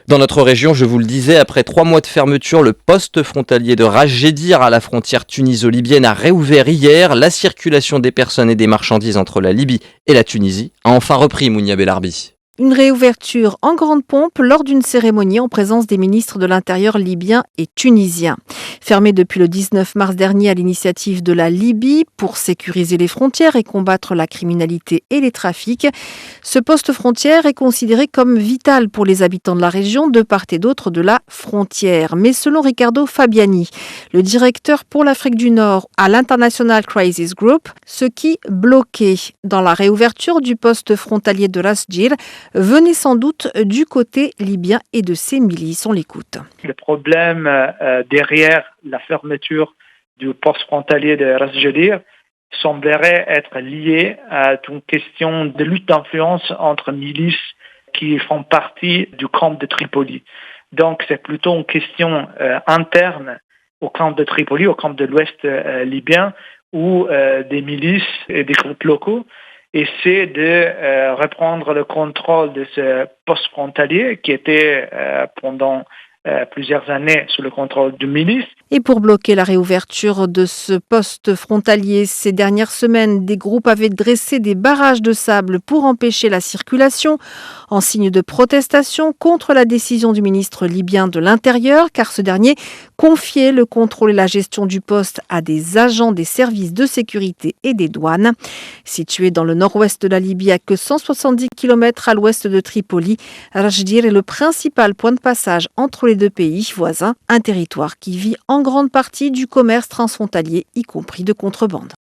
Dans notre région, je vous le disais, après 3 mois de fermeture, le poste frontalier de Ras Jedir à la frontière tuniso-libyenne a réouvert hier. La circulation des personnes et des marchandises entre la Libye et la Tunisie a enfin repris, Mounia Belarbi. Une réouverture en grande pompe lors d'une cérémonie en présence des ministres de l'Intérieur libyens et tunisiens. Fermé depuis le 19 mars dernier à l'initiative de la Libye pour sécuriser les frontières et combattre la criminalité et les trafics, ce poste frontière est considéré comme vital pour les habitants de la région de part et d'autre de la frontière. Mais selon Riccardo Fabiani, le directeur pour l'Afrique du Nord à l'International Crisis Group, ce qui bloquait dans la réouverture du poste frontalier de Ras Jedir venait sans doute du côté libyen et de ses milices. On l'écoute. Le problème derrière la fermeture du poste frontalier de Ras Jedir semblerait être lié à une question de lutte d'influence entre milices qui font partie du camp de Tripoli. Donc c'est plutôt une question interne au camp de Tripoli, au camp de l'ouest libyen, où des milices et des groupes locaux essaient de reprendre le contrôle de ce poste frontalier qui était pendant plusieurs années sous le contrôle de milices. Et pour bloquer la réouverture de ce poste frontalier, ces dernières semaines, des groupes avaient dressé des barrages de sable pour empêcher la circulation, en signe de protestation contre la décision du ministre libyen de l'Intérieur, car ce dernier confiait le contrôle et la gestion du poste à des agents des services de sécurité et des douanes. Situé dans le nord-ouest de la Libye, à que 170 km à l'ouest de Tripoli, Ras Jedir est le principal point de passage entre les deux pays voisins, un territoire qui vit en grande partie du commerce transfrontalier, y compris de contrebande.